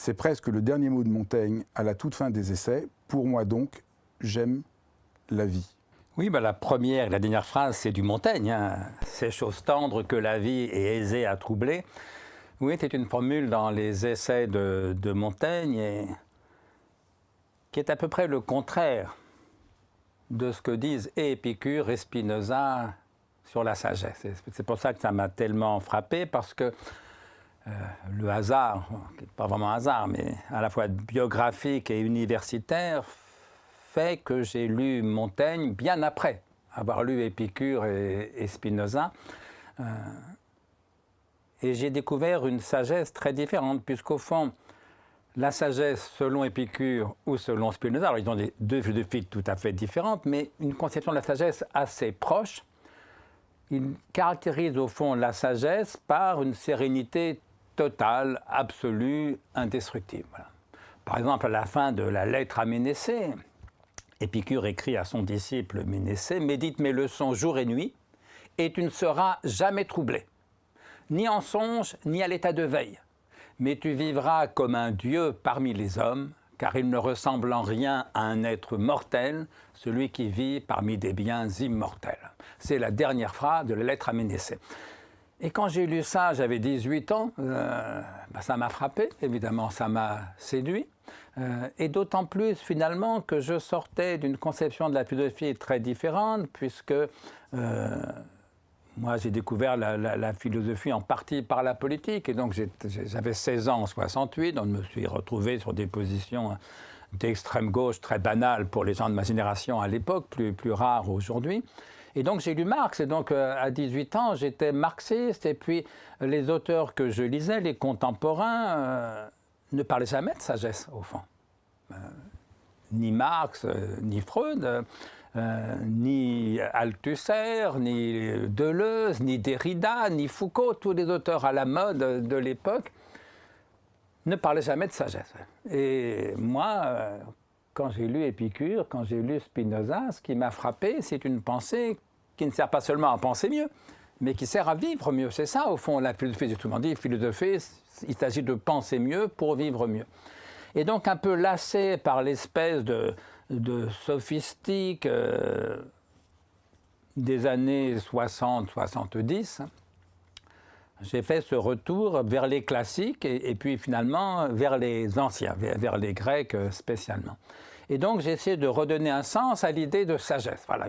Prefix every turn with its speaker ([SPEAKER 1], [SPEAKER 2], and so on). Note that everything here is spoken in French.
[SPEAKER 1] C'est presque le dernier mot de Montaigne à la toute fin des Essais. Pour moi donc, j'aime la vie.
[SPEAKER 2] Oui, la première et la dernière phrase, c'est du Montaigne. C'est chose tendre que la vie est aisée à troubler. Oui, c'est une formule dans les Essais de Montaigne qui est à peu près le contraire de ce que disent et Épicure et Spinoza sur la sagesse. C'est pour ça que ça m'a tellement frappé, parce que le hasard, pas vraiment un hasard, mais à la fois biographique et universitaire, fait que j'ai lu Montaigne bien après avoir lu Épicure et Spinoza. Et j'ai découvert une sagesse très différente, puisqu'au fond, la sagesse selon Épicure ou selon Spinoza, alors ils ont deux philosophies tout à fait différentes, mais une conception de la sagesse assez proche. Ils caractérisent au fond la sagesse par une sérénité totale, absolue, indestructible. Voilà. Par exemple, à la fin de la lettre à Ménécée, Épicure écrit à son disciple Ménécée « Médite mes leçons jour et nuit, et tu ne seras jamais troublé, ni en songe, ni à l'état de veille. Mais tu vivras comme un dieu parmi les hommes, car il ne ressemble en rien à un être mortel, celui qui vit parmi des biens immortels. » C'est la dernière phrase de la lettre à Ménécée. Et quand j'ai lu ça, j'avais 18 ans, ça m'a frappé, évidemment, ça m'a séduit. Et d'autant plus, finalement, que je sortais d'une conception de la philosophie très différente, puisque moi, j'ai découvert la philosophie en partie par la politique. Et donc, j'avais 16 ans en 68, donc je me suis retrouvé sur des positions d'extrême gauche très banales pour les gens de ma génération à l'époque, plus rares aujourd'hui. Et donc, j'ai lu Marx. Et donc, à 18 ans, j'étais marxiste. Et puis, les auteurs que je lisais, les contemporains, ne parlaient jamais de sagesse, au fond. Ni Marx, ni Freud, ni Althusser, ni Deleuze, ni Derrida, ni Foucault, tous les auteurs à la mode de l'époque, ne parlaient jamais de sagesse. Et moi, quand j'ai lu Épicure, quand j'ai lu Spinoza, ce qui m'a frappé, c'est une pensée qui ne sert pas seulement à penser mieux, mais qui sert à vivre mieux. C'est ça, au fond, la philosophie. J'ai souvent dit, philosophie, il s'agit de penser mieux pour vivre mieux. Et donc, un peu lassé par l'espèce de sophistique des années 60-70, j'ai fait ce retour vers les classiques et puis finalement vers les anciens, vers les Grecs spécialement. Et donc j'ai essayé de redonner un sens à l'idée de sagesse. Voilà,